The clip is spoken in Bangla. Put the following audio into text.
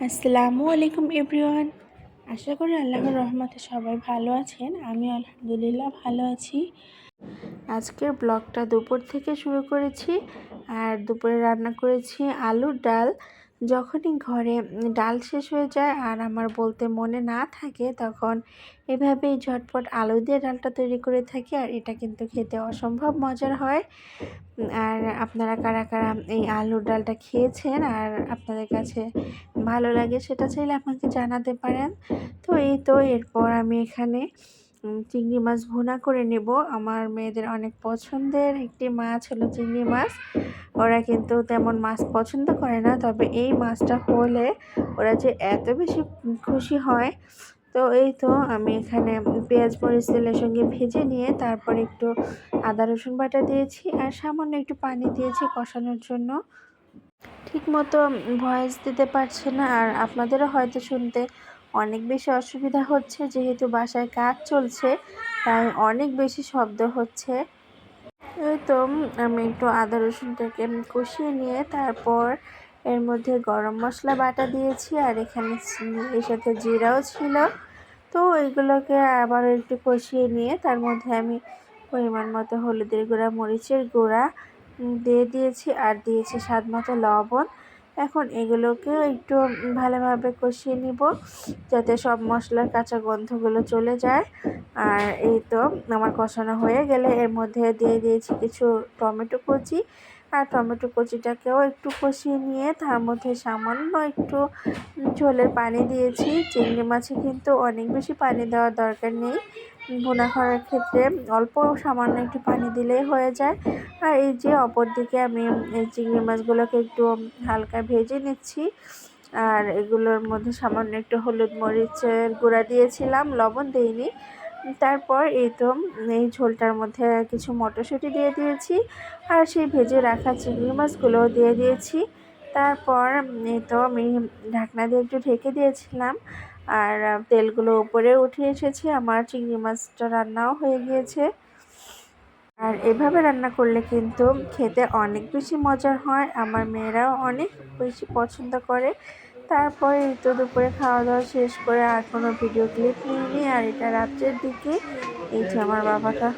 আসসালামু আলাইকুম এভরিওয়ান। আশা করি আল্লাহর রহমতে সবাই ভালো আছেন। আমি আলহামদুলিল্লাহ ভালো আছি। আজকের ব্লগটা দুপুর থেকে শুরু করেছি। আর দুপুরে রান্না করেছি আলুর ডাল। যখনই ঘরে ডাল শেষ হয়ে যায় আর আমার বলতে মনে না থাকে, তখন এভাবেই ঝটপট আলু দিয়ে ডালটা তৈরি করে থাকি। আর এটা কিন্তু খেতে অসম্ভব মজার হয়। আর আপনারা কারা কারা এই আলুর ডালটা খেয়েছেন আর আপনাদের কাছে ভালো লাগে, সেটা চাইলে আমাকে জানাতে পারেন। তো এই তো এরপর আমি এখানে চিংড়ি মাছ ভুনা করে নেব। আমার মেয়েদের অনেক পছন্দের একটি মাছ হলো চিংড়ি মাছ। ওরা কিন্তু তেমন মাছ পছন্দ করে না, তবে এই মাছটা হলে ওরা যে এত বেশি খুশি হয়। তো এই তো আমি এখানে পেঁয়াজ মরিচ তেলের সঙ্গে ভেজে নিয়ে তারপর একটু আদা রসুন বাটা দিয়েছি আর সামান্য একটু পানি দিয়েছি কষানোর জন্য। ঠিকমতো ভয়েস দিতে পারছি না, আর আপনাদেরও হয়তো শুনতে অনেক বেশি অসুবিধা হচ্ছে, যেহেতু বাসায় কাজ চলছে তাই অনেক বেশি শব্দ হচ্ছে। এই তো আমি একটু আদা রসুনটাকে কষিয়ে নিয়ে তারপর এর মধ্যে গরম মশলা বাটা দিয়েছি, আর এখানে এর সাথে জিরাও ছিল। তো এগুলোকে আবার একটু কষিয়ে নিয়ে তার মধ্যে আমি পরিমাণ মতো হলুদের গুঁড়া, মরিচের গুঁড়া দিয়ে দিয়েছি আর দিয়েছি স্বাদ মতো লবণ। এখন এগুলোকেও একটু ভালোভাবে কষিয়ে নিব, যাতে সব মশলার কাঁচা গন্ধগুলো চলে যায়। আর এই তো আমার কষানো হয়ে গেলে এর মধ্যে দিয়ে দিয়েছি কিছু টমেটো কুচি, আর টমেটো কুচিটাকেও একটু কষিয়ে নিয়ে তার মধ্যে সামান্য একটু ঝোলের পানি দিয়েছি। চিংড়ি মাছে কিন্তু অনেক বেশি পানি দেওয়ার দরকার নেই, ভুনা করার ক্ষেত্রে অল্প সামান্য একটু পানি দিলেই হয়ে যায়। আর এই যে অপর দিকে আমি এই চিংড়ি মাছগুলোকে একটু হালকা ভেজে নিচ্ছি, আর এগুলোর মধ্যে সামান্য একটু হলুদ মরিচের গুঁড়া দিয়েছিলাম, লবণ দিইনি। তারপর এই তো এই ঝোলটার মধ্যে কিছু মটরশুঁটি দিয়ে দিয়েছি আর সেই ভেজে রাখা চিংড়ি মাছগুলোও দিয়ে দিয়েছি। তারপর এই তো আমি ঢাকনা দিয়ে একটু ঢেকে দিয়েছিলাম, আর তেলগুলো উপরে উঠে এসেছে, আমার চিংড়ি মাছটা রান্নাও হয়ে গিয়েছে। আর এভাবে রান্না করলে কিন্তু খেতে অনেক বেশি মজার হয়, আমার মেয়েরাও অনেক বেশি পছন্দ করে। তারপরে এই তো দুপুরে খাওয়া দাওয়া শেষ করে আর কোনো ভিডিও ক্লিপ নিইনি। আর এটা রাত্রের দিকে এই যে আমার বাবাটা